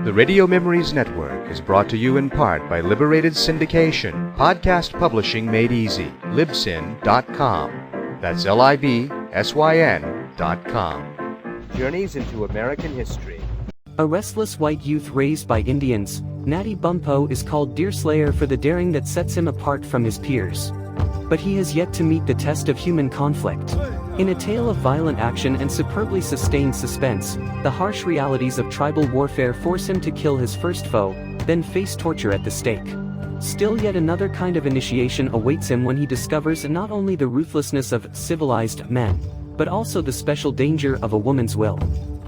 The Radio Memories Network is brought to you in part by Liberated Syndication, podcast publishing made easy, libsyn.com. That's libsyn.com. Journeys into American history. A restless white youth raised by Indians, Natty Bumppo is called Deerslayer for the daring that sets him apart from his peers. But he has yet to meet the test of human conflict. In a tale of violent action and superbly sustained suspense, the harsh realities of tribal warfare force him to kill his first foe, then face torture at the stake. Still yet another kind of initiation awaits him when he discovers not only the ruthlessness of civilized men, but also the special danger of a woman's will.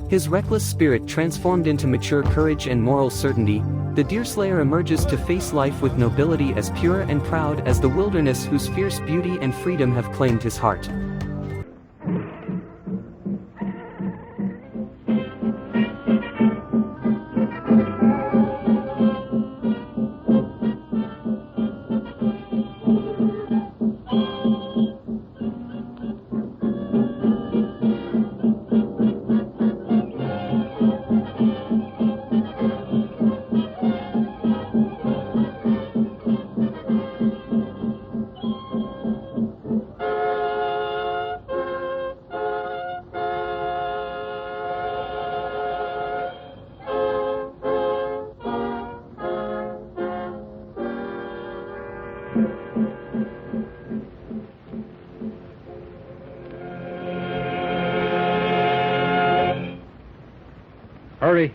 His reckless spirit transformed into mature courage and moral certainty, the Deerslayer emerges to face life with nobility as pure and proud as the wilderness whose fierce beauty and freedom have claimed his heart.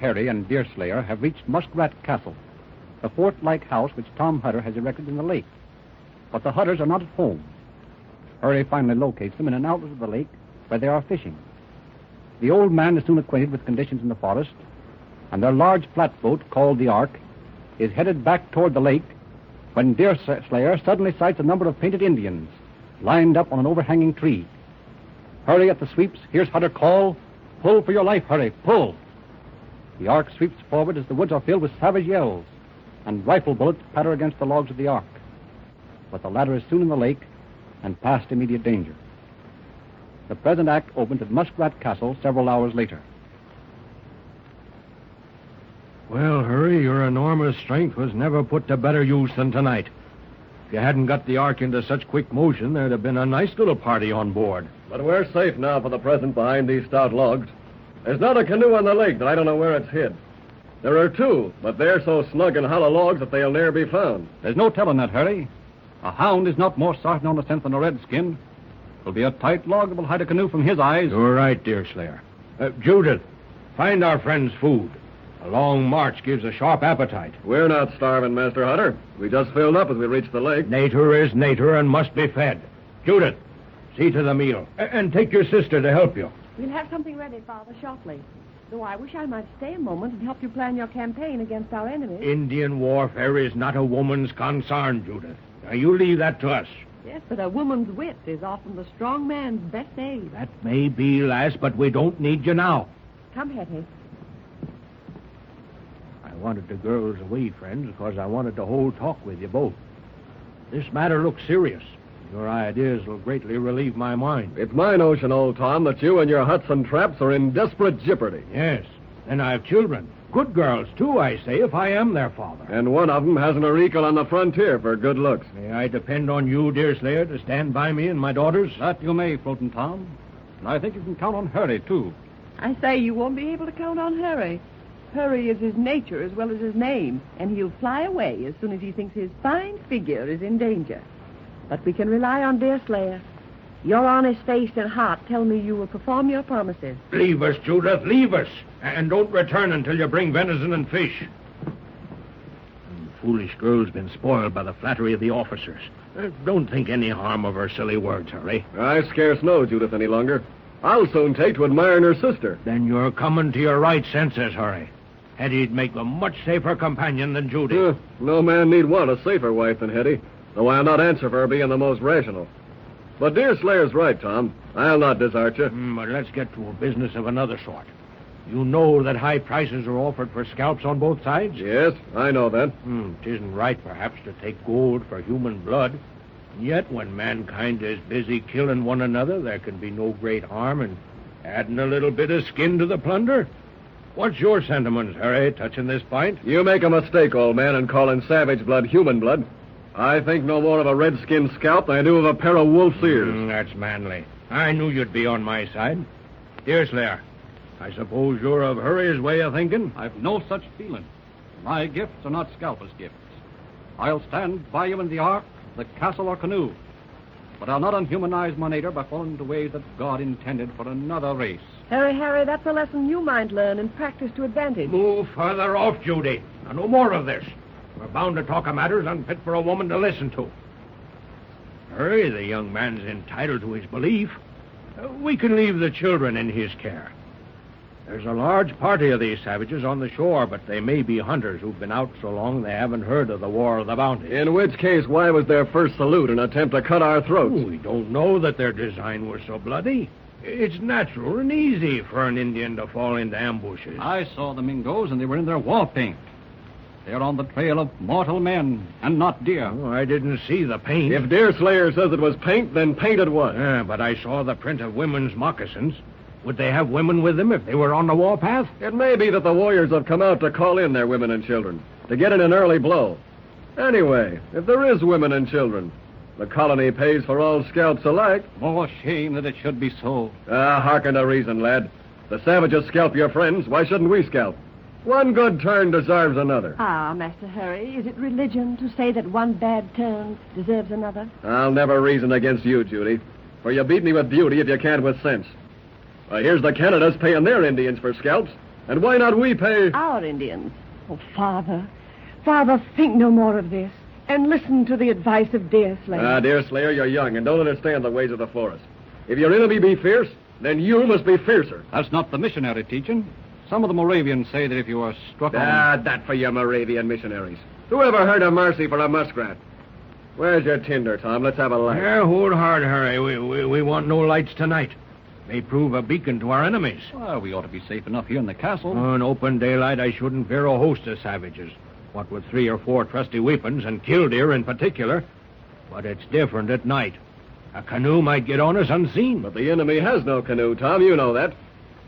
Harry and Deerslayer have reached Muskrat Castle, the fort-like house which Tom Hutter has erected in the lake. But the Hutters are not at home. Harry finally locates them in an outlet of the lake where they are fishing. The old man is soon acquainted with conditions in the forest, and their large flatboat, called the Ark, is headed back toward the lake when Deerslayer suddenly sights a number of painted Indians lined up on an overhanging tree. Harry at the sweeps hears Hutter call, "Pull for your life, Harry, pull!" The Ark sweeps forward as the woods are filled with savage yells, and rifle bullets patter against the logs of the Ark. But the latter is soon in the lake and past immediate danger. The present act opens at Muskrat Castle several hours later. Well, Hurry, your enormous strength was never put to better use than tonight. If you hadn't got the Ark into such quick motion, there'd have been a nice little party on board. But we're safe now for the present behind these stout logs. There's not a canoe on the lake that I don't know where it's hid. There are two, but they're so snug in hollow logs that they'll ne'er be found. There's no telling that, Harry. A hound is not more sartain on the scent than a redskin. It'll be a tight log that will hide a canoe from his eyes. You're right, Deerslayer. Judith, find our friends food. A long march gives a sharp appetite. We're not starving, Master Hutter. We just filled up as we reached the lake. Nature is nature and must be fed. Judith, see to the meal. And take your sister to help you. We'll have something ready, Father, shortly. Though I wish I might stay a moment and help you plan your campaign against our enemies. Indian warfare is not a woman's concern, Judith. Now, you leave that to us. Yes, but a woman's wit is often the strong man's best aid. That may be, lass, but we don't need you now. Come, Hetty. I wanted the girls away, friends, because I wanted to hold talk with you both. This matter looks serious. Your ideas will greatly relieve my mind. It's my notion, old Tom, that you and your huts and traps are in desperate jeopardy. Yes, and I have children. Good girls, too, I say, if I am their father. And one of them hasn't a recall on the frontier for good looks. May I depend on you, Deerslayer, to stand by me and my daughters? That you may, Floating Tom. And I think you can count on Harry, too. I say you won't be able to count on Harry. Harry is his nature as well as his name, and he'll fly away as soon as he thinks his fine figure is in danger. But we can rely on Deerslayer. Your honest face and heart tell me you will perform your promises. Leave us, Judith, leave us. And don't return until you bring venison and fish. The foolish girl's been spoiled by the flattery of the officers. Don't think any harm of her silly words, Hurry. I scarce know Judith any longer. I'll soon take to admiring her sister. Then you're coming to your right senses, Hurry. Hetty'd make a much safer companion than Judy. No man need want a safer wife than Hetty, though I'll not answer for her being the most rational. But Deerslayer's right, Tom. I'll not desert you. But let's get to a business of another sort. You know that high prices are offered for scalps on both sides? Yes, I know that. It isn't right, perhaps, to take gold for human blood. Yet, when mankind is busy killing one another, there can be no great harm in adding a little bit of skin to the plunder. What's your sentiments, Harry, touching this point? You make a mistake, old man, in calling savage blood human blood. I think no more of a redskin scalp than I do of a pair of wolf's ears. That's manly. I knew you'd be on my side. Deerslayer, I suppose you're of Hurry's way of thinking? I've no such feeling. My gifts are not Scalpa's gifts. I'll stand by you in the ark, the castle, or canoe. But I'll not unhumanize my nature by falling into ways that God intended for another race. Harry, that's a lesson you might learn and practice to advantage. Move further off, Judy. Now, no more of this. We're bound to talk of matters unfit for a woman to listen to. Hurry, the young man's entitled to his belief. We can leave the children in his care. There's a large party of these savages on the shore, but they may be hunters who've been out so long they haven't heard of the War of the Bounty. In which case, why was their first salute an attempt to cut our throats? We don't know that their design was so bloody. It's natural and easy for an Indian to fall into ambushes. I saw the Mingos, and they were in their war paint. They're on the trail of mortal men, and not deer. Oh, I didn't see the paint. If Deerslayer says it was paint, then paint it was. Yeah, but I saw the print of women's moccasins. Would they have women with them if they were on the warpath? It may be that the warriors have come out to call in their women and children, to get in an early blow. Anyway, if there is women and children, the colony pays for all scalps alike. More shame that it should be so. Hearken to reason, lad. The savages scalp your friends. Why shouldn't we scalp? One good turn deserves another. Ah, Master Harry, is it religion to say that one bad turn deserves another? I'll never reason against you, Judy, for you beat me with beauty if you can't with sense. Here's the Canadas paying their Indians for scalps, and why not we pay... Our Indians. Oh, Father, think no more of this, and listen to the advice of Deerslayer. Deerslayer, you're young and don't understand the ways of the forest. If your enemy be fierce, then you must be fiercer. That's not the missionary teaching. Some of the Moravians say that if you are struck on... That for your Moravian missionaries. Who ever heard of mercy for a muskrat? Where's your tinder, Tom? Let's have a light. Yeah, hold hard, Harry. We want no lights tonight. May prove a beacon to our enemies. Well, we ought to be safe enough here in the castle. On open daylight, I shouldn't fear a host of savages. What with 3 or 4 trusty weapons, and killdeer in particular. But it's different at night. A canoe might get on us unseen. But the enemy has no canoe, Tom. You know that.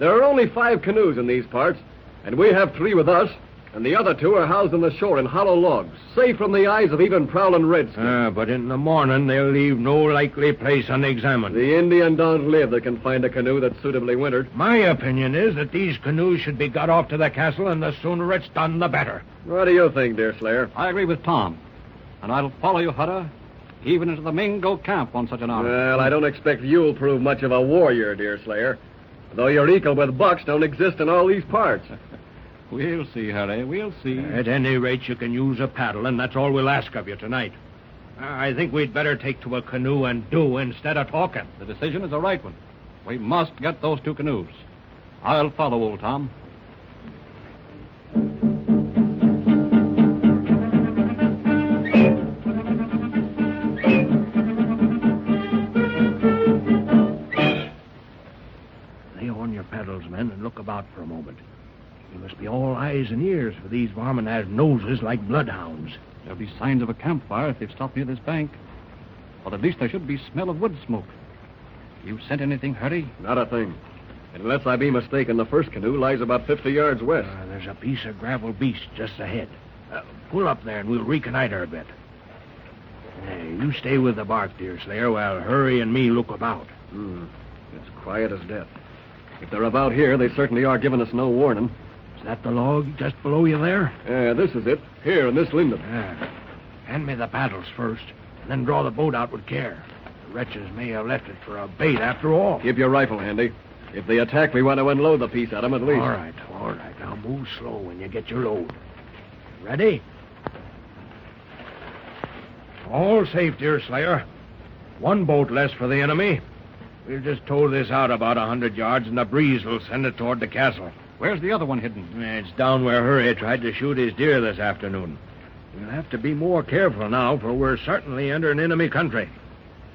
There are only 5 canoes in these parts, and we have 3 with us, and the other 2 are housed on the shore in hollow logs, safe from the eyes of even prowling redskins. But in the morning, they'll leave no likely place unexamined. The Indian don't live that can find a canoe that's suitably wintered. My opinion is that these canoes should be got off to the castle, and the sooner it's done, the better. What do you think, Deerslayer? I agree with Tom, and I'll follow you, Hutter, even into the Mingo camp on such an hour. Well, I don't expect you'll prove much of a warrior, Deerslayer, though your equal with bucks don't exist in all these parts. We'll see, Harry, we'll see. At any rate, you can use a paddle, and that's all we'll ask of you tonight. I think we'd better take to a canoe and do instead of talking. The decision is the right one. We must get those 2 canoes. I'll follow old Tom. Lay on your paddles, men, and look about for a moment. You must be all eyes and ears, for these varmin have noses like bloodhounds. There'll be signs of a campfire if they've stopped near this bank. Or at least there should be smell of wood smoke. You sent anything, Harry? Not a thing. Unless I be mistaken, the first canoe lies about 50 yards west. There's a piece of gravel beach just ahead. Pull up there and we'll reconnoiter a bit. You stay with the bark, Deerslayer, while Hurry and me look about. It's quiet as death. If they're about here, they certainly are giving us no warning. Is that the log just below you there? This is it. Here in this linden. Hand me the paddles first, and then draw the boat out with care. The wretches may have left it for a bait after all. Keep your rifle handy. If they attack, we want to unload the piece at them at least. All right. Now move slow when you get your load. Ready? All safe, Deerslayer. 1 boat less for the enemy. We'll just tow this out about 100 yards, and the breeze will send it toward the castle. Where's the other one hidden? It's down where Hurry tried to shoot his deer this afternoon. We'll have to be more careful now, for we're certainly entering enemy country.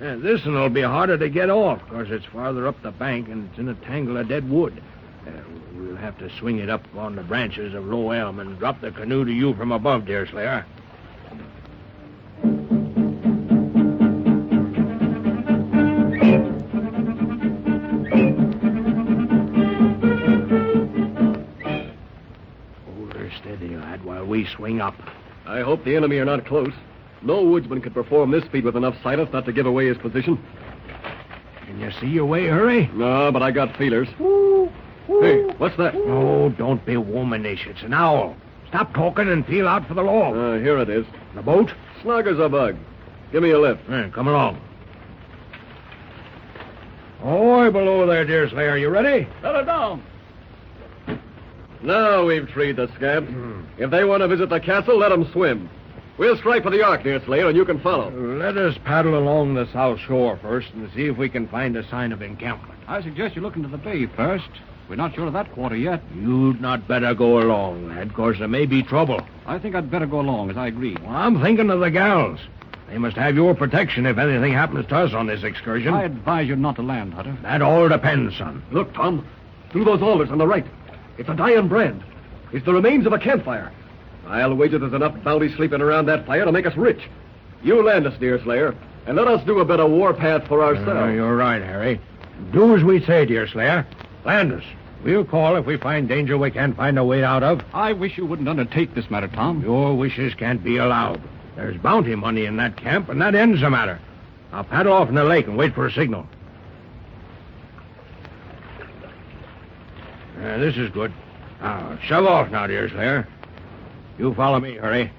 This one will be harder to get off, because it's farther up the bank and it's in a tangle of dead wood. We'll have to swing it up on the branches of low elm and drop the canoe to you from above, Deerslayer. easy, lad, while we swing up. I hope the enemy are not close. No woodsman could perform this feat with enough silence not to give away his position. Can you see your way, Hurry? No, but I got feelers. Hey, what's that? Oh, don't be womanish. It's an owl. Stop talking and feel out for the log. Here it is. The boat? Snug as a bug. Give me a lift. Come along. Ahoy below there, Deerslayer. You ready? Let her down. Now we've treed the scamp. If they want to visit the castle, let them swim. We'll strike for the Ark, Deerslayer, and you can follow. Let us paddle along the south shore first and see if we can find a sign of encampment. I suggest you look into the bay first. We're not sure of that quarter yet. You'd not better go along, lad, 'cause there may be trouble. I think I'd better go along, as I agreed. Well, I'm thinking of the gals. They must have your protection if anything happens to us on this excursion. I advise you not to land, Hutter. That all depends, son. Look, Tom. Through those alders on the right. It's a dying brand. It's the remains of a campfire. I'll wager there's enough bounty sleeping around that fire to make us rich. You land us, Deerslayer, and let us do a bit of warpath for ourselves. You're right, Harry. Do as we say, Deerslayer. Land us. We'll call if we find danger we can't find a way out of. I wish you wouldn't undertake this matter, Tom. Your wishes can't be allowed. There's bounty money in that camp, and that ends the matter. I'll paddle off in the lake and wait for a signal. This is good. Now, shove off now, Deerslayer. You follow me, Hurry.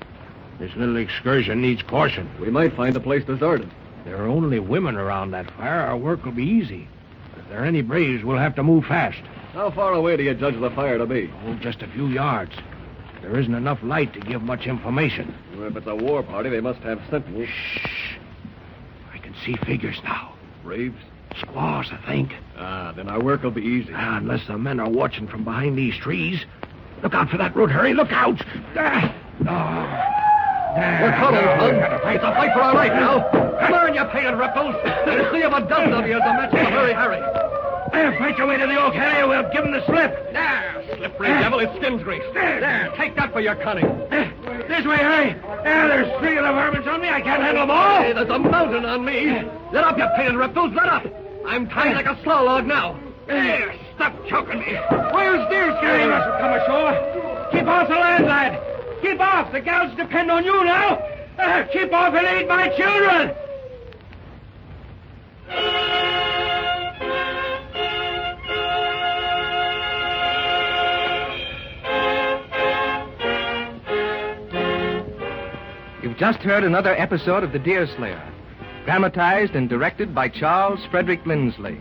This little excursion needs caution. We might find the place deserted. There are only women around that fire. Our work will be easy. If there are any braves, we'll have to move fast. How far away do you judge the fire to be? Oh, just a few yards. There isn't enough light to give much information. Well, if it's a war party, they must have sentinels. Shh. I can see figures now. Braves? Squaws, I think. Then our work will be easy. Unless the men are watching from behind these trees. Look out for that root, Hurry. Look out. There. We're coming, Tom. It's a fight for our life now. Come on, you painted reptiles. We'll see if a dozen of you is a match for Harry. Fight your way to the oak, Harry. We'll give them the slip. There, slippery devil. It's skin's grease. There, take that for your cunning. This way, Harry. There's three of the varmints on me. I can't handle them all. Hey, there's a mountain on me. Let up, you painted reptiles. Let up. I'm tied like a slow log now. There, stop choking me. Where's Deerslayer? He mustn't come ashore. Keep off the land, lad. Keep off. The gals depend on you now. Keep off and aid my children. You've just heard another episode of The Deerslayer, dramatized and directed by Charles Frederick Lindsley.